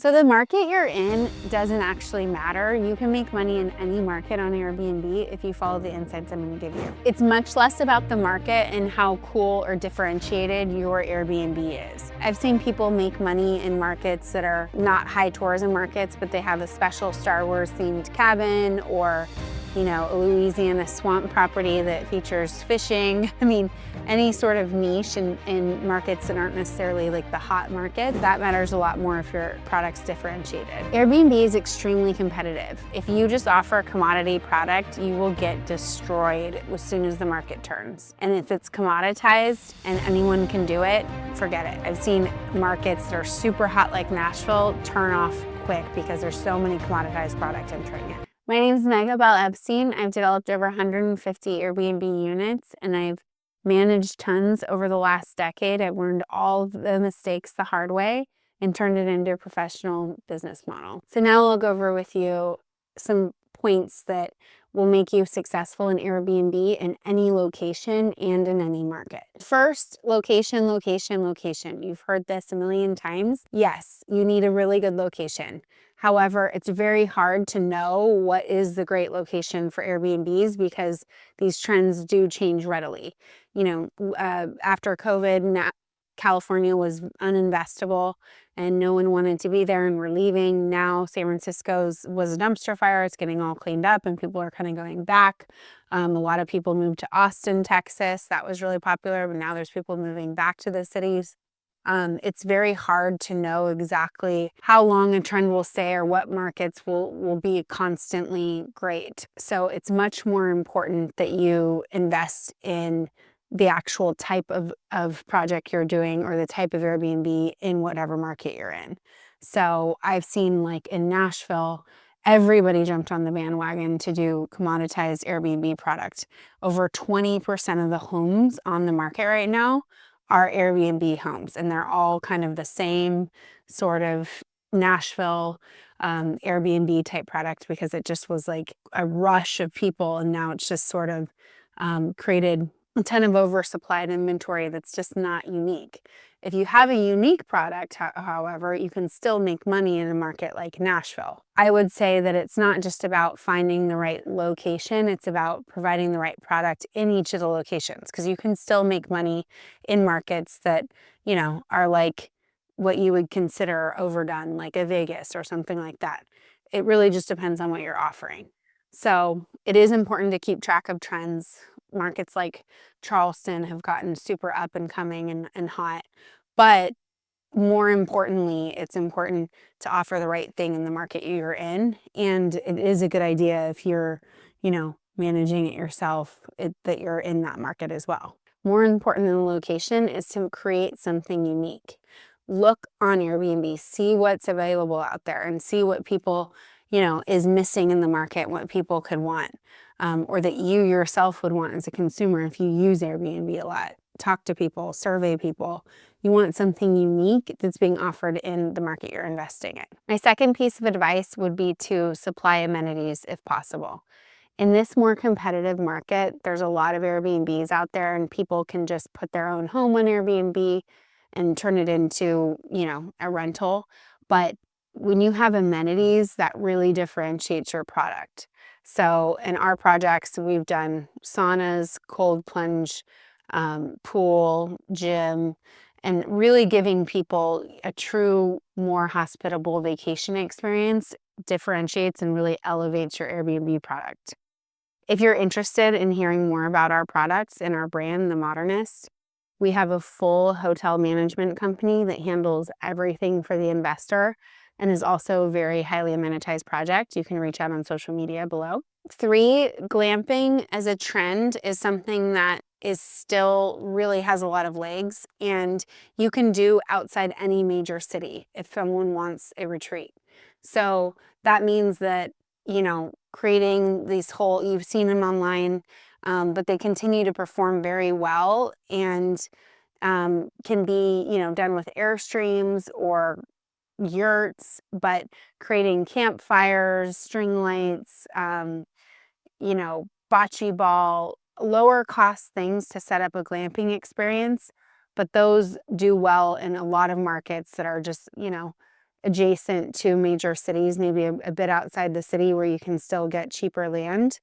So the market you're in doesn't actually matter. You can make money in any market on Airbnb if you follow the insights I'm going to give you. It's much less about the market and how cool or differentiated your Airbnb is. I've seen people make money in markets that are not high tourism markets, but they have a special Star Wars themed cabin or a Louisiana swamp property that features fishing. I mean, any sort of niche in markets that aren't necessarily like the hot market, that matters a lot more if your product's differentiated. Airbnb is extremely competitive. If you just offer a commodity product, you will get destroyed as soon as the market turns. And if it's commoditized and anyone can do it, forget it. I've seen markets that are super hot like Nashville turn off quick because there's so many commoditized products entering it. My name is Megan Epstein. I've developed over 150 Airbnb units and I've managed tons over the last decade. I've learned all of the mistakes the hard way and turned it into a professional business model. So now I'll go over with you some points that will make you successful in Airbnb in any location and in any market. First, location, location, location. You've heard this a million times. Yes, you need a really good location. However, it's very hard to know what is the great location for Airbnbs because these trends do change readily. After COVID, California was uninvestable and no one wanted to be there and we're leaving. Now San Francisco's was a dumpster fire. It's getting all cleaned up and people are kind of going back. A lot of people moved to Austin, Texas. That was really popular, but now there's people moving back to the cities. It's very hard to know exactly how long a trend will stay or what markets will be constantly great. So it's much more important that you invest in the actual type of project you're doing or the type of Airbnb in whatever market you're in. So I've seen like in Nashville, everybody jumped on the bandwagon to do commoditized Airbnb product. Over 20% of the homes on the market right now are Airbnb homes, and they're all kind of the same sort of Nashville Airbnb type product because it just was like a rush of people, and now it's just sort of created a ton of oversupplied inventory that's just not unique. If you have a unique product, however, you can still make money in a market like Nashville. I would say that it's not just about finding the right location, it's about providing the right product in each of the locations because you can still make money in markets that, are like what you would consider overdone, like a Vegas or something like that. It really just depends on what you're offering. So it is important to keep track of trends. Markets like Charleston have gotten super up and coming and hot, but more importantly, it's important to offer the right thing in the market you're in. And it is a good idea if you're, managing it yourself, that you're in that market as well. More important than the location is to create something unique. Look on Airbnb, see what's available out there and see what people, is missing in the market, what people could want, or that you yourself would want as a consumer if you use Airbnb a lot. Talk to people, survey people. You want something unique that's being offered in the market you're investing in. My second piece of advice would be to supply amenities if possible. In this more competitive market, there's a lot of Airbnbs out there and people can just put their own home on Airbnb and turn it into, a rental. But when you have amenities, that really differentiates your product. So in our projects, we've done saunas, cold plunge, pool, gym, and really giving people a true, more hospitable vacation experience differentiates and really elevates your Airbnb product. If you're interested in hearing more about our products and our brand, The Modernist, we have a full hotel management company that handles everything for the investor and is also a very highly amenitized project. You can reach out on social media below. 3, glamping as a trend is something that is still really has a lot of legs and you can do outside any major city if someone wants a retreat. So that means that, creating these you've seen them online, but they continue to perform very well and can be, done with Airstreams or yurts, but creating campfires, string lights, bocce ball, lower cost things to set up a glamping experience, but those do well in a lot of markets that are just, adjacent to major cities, maybe a bit outside the city where you can still get cheaper land.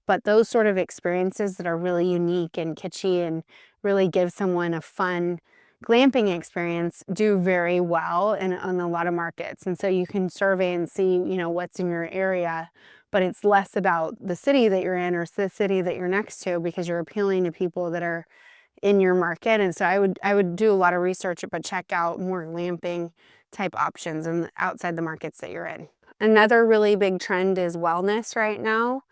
But those sort of experiences that are really unique and kitschy and really give someone a fun glamping experience do very well in a lot of markets. And so you can survey and see, what's in your area, but it's less about the city that you're in or the city that you're next to, because you're appealing to people that are in your market. And so I would do a lot of research, but check out more glamping type options and outside the markets that you're in. Another really big trend is wellness right now.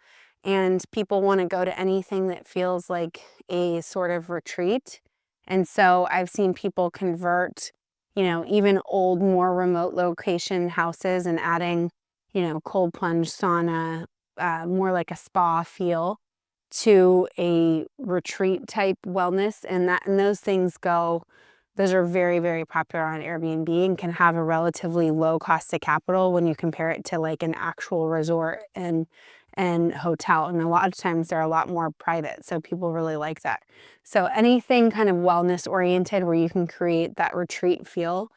And people want to go to anything that feels like a sort of retreat. And so I've seen people convert, even old, more remote location houses and adding, cold plunge sauna, more like a spa feel to a retreat type wellness. And those things those are very, very popular on Airbnb and can have a relatively low cost of capital when you compare it to like an actual resort and hotel. And a lot of times they're a lot more private. So people really like that. So anything kind of wellness oriented where you can create that retreat feel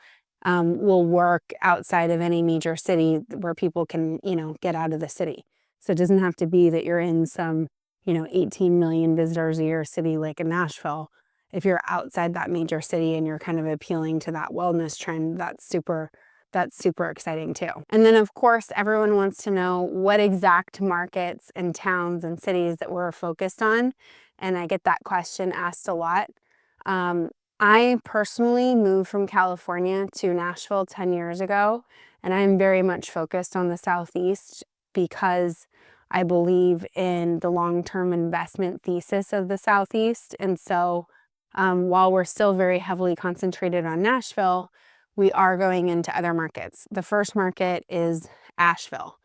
will work outside of any major city where people can, get out of the city. So it doesn't have to be that you're in some, 18 million visitors a year city like in Nashville. If you're outside that major city and you're kind of appealing to that wellness trend, that's super exciting too. And then of course, everyone wants to know what exact markets and towns and cities that we're focused on. And I get that question asked a lot. I personally moved from California to Nashville 10 years ago, and I'm very much focused on the Southeast because I believe in the long-term investment thesis of the Southeast. And so while we're still very heavily concentrated on Nashville, we are going into other markets. The first market is Asheville.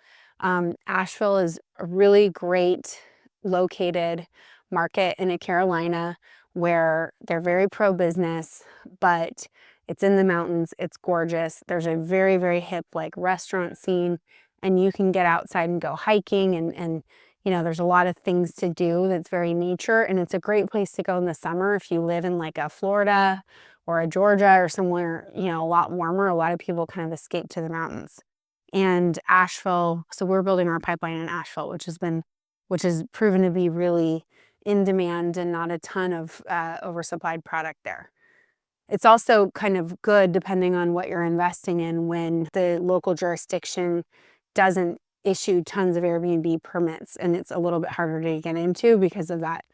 Asheville is a really great located market in Carolina where they're very pro-business, but it's in the mountains, it's gorgeous. There's a very, very hip like restaurant scene, and you can get outside and go hiking and there's a lot of things to do that's very nature, and it's a great place to go in the summer if you live in like a Florida or a Georgia or somewhere, a lot warmer. A lot of people kind of escape to the mountains. And Asheville, so we're building our pipeline in Asheville, which has proven to be really in demand and not a ton of oversupplied product there. It's also kind of good depending on what you're investing in when the local jurisdiction doesn't issue tons of Airbnb permits, and it's a little bit harder to get into because of that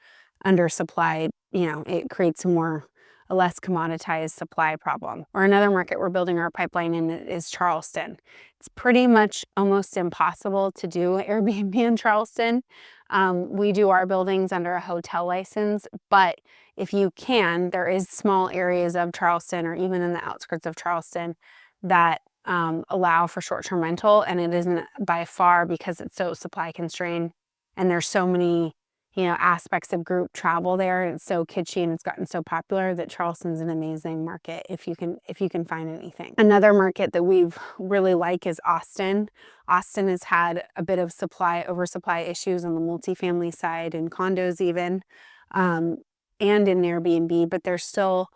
undersupplied, it creates a less commoditized supply problem. Or another market we're building our pipeline in is Charleston. It's pretty much almost impossible to do Airbnb in Charleston. We do our buildings under a hotel license, but if you can, there is small areas of Charleston or even in the outskirts of Charleston that allow for short-term rental, and it isn't by far because it's so supply constrained and there's so many aspects of group travel there, and it's so kitschy and it's gotten so popular that Charleston's an amazing market if you can find anything. Another market that we've really like is Austin. Austin has had a bit of oversupply issues on the multifamily side and condos even, and in Airbnb, but there's still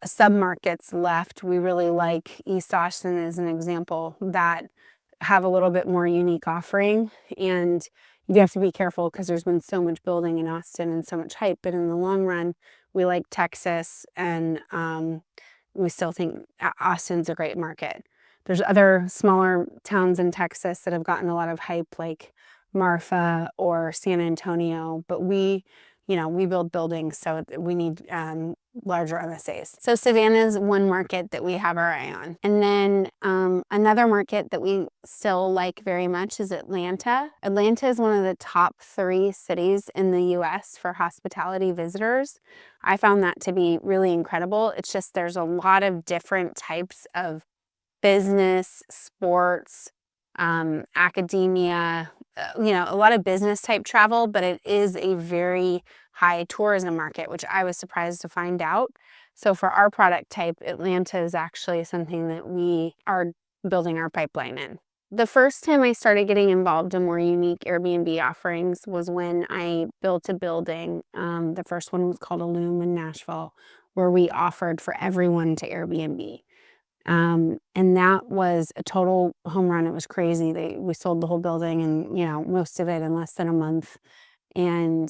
sub-markets left. We really like East Austin as an example that have a little bit more unique offering, and you have to be careful because there's been so much building in Austin and so much hype, but in the long run, we like Texas, and we still think Austin's a great market. There's other smaller towns in Texas that have gotten a lot of hype like Marfa or San Antonio, but we build buildings, so we need larger MSAs. So Savannah is one market that we have our eye on. And then another market that we still like very much is Atlanta. Atlanta is one of the top 3 cities in the US for hospitality visitors. I found that to be really incredible. It's just there's a lot of different types of business, sports, academia, a lot of business type travel, but it is a very high tourism market, which I was surprised to find out. So for our product type, Atlanta is actually something that we are building our pipeline in. The first time I started getting involved in more unique Airbnb offerings was when I built a building. The first one was called Loom in Nashville, where we offered for everyone to Airbnb. And that was a total home run. It was crazy. We sold the whole building and, most of it in less than a month. And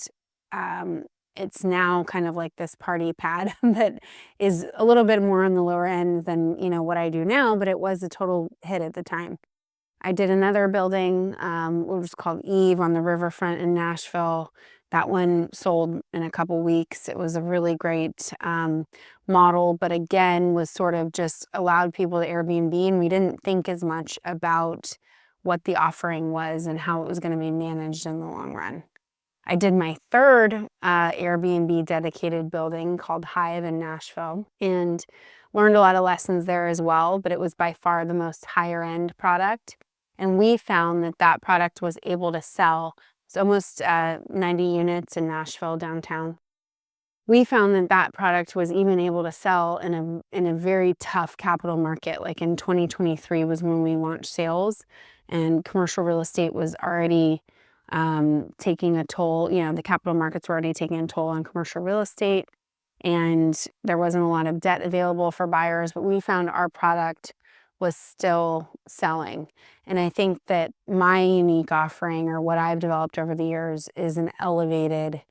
um, it's now kind of like this party pad that is a little bit more on the lower end than, what I do now, but it was a total hit at the time. I did another building, what was called Eve on the riverfront in Nashville. That one sold in a couple weeks. It was a really great model, but again, was sort of just allowed people to Airbnb, and we didn't think as much about what the offering was and how it was going to be managed in the long run. I did my third Airbnb dedicated building called Hive in Nashville and learned a lot of lessons there as well, but it was by far the most higher end product. And we found that that product was able to sell. It's almost 90 units in Nashville downtown. We found that that product was even able to sell in a very tough capital market. Like in 2023 was when we launched sales, and commercial real estate was already taking a toll. The capital markets were already taking a toll on commercial real estate, and there wasn't a lot of debt available for buyers, but we found our product was still selling. And I think that my unique offering, or what I've developed over the years, is an elevated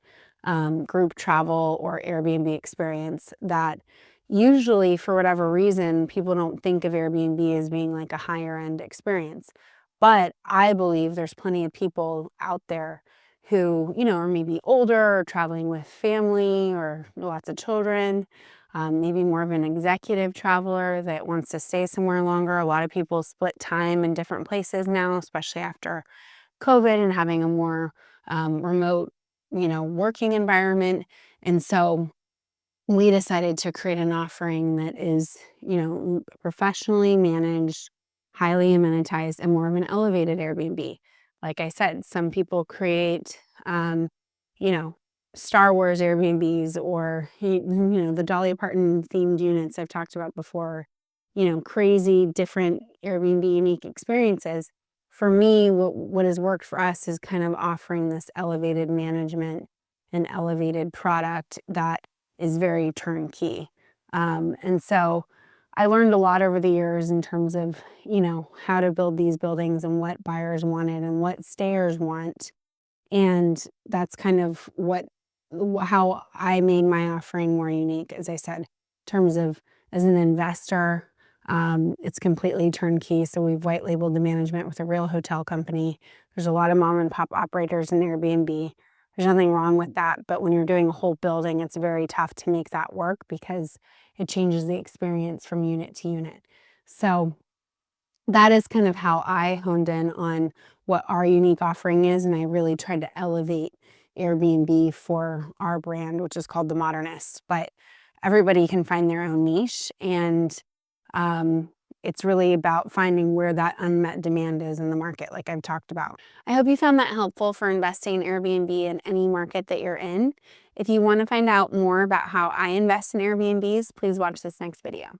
group travel or Airbnb experience that usually, for whatever reason, people don't think of Airbnb as being like a higher end experience. But I believe there's plenty of people out there who, are maybe older or traveling with family or lots of children, maybe more of an executive traveler that wants to stay somewhere longer. A lot of people split time in different places now, especially after COVID and having a more remote, working environment. And so we decided to create an offering that is, professionally managed, highly amenitized, and more of an elevated Airbnb. Like I said, some people create, you know, Star Wars Airbnbs, or, the Dolly Parton themed units I've talked about before, crazy different Airbnb unique experiences. For me, what has worked for us is kind of offering this elevated management and elevated product that is very turnkey. And so I learned a lot over the years in terms of, how to build these buildings and what buyers wanted and what stayers want. And that's kind of how I made my offering more unique, as I said, in terms of as an investor. It's completely turnkey. So we've white labeled the management with a real hotel company. There's a lot of mom and pop operators in Airbnb. There's nothing wrong with that. But when you're doing a whole building, it's very tough to make that work because it changes the experience from unit to unit. So that is kind of how I honed in on what our unique offering is. And I really tried to elevate Airbnb for our brand, which is called The Modernist. But everybody can find their own niche. And it's really about finding where that unmet demand is in the market, like I've talked about. I hope you found that helpful for investing in Airbnb in any market that you're in. If you want to find out more about how I invest in Airbnbs, please watch this next video.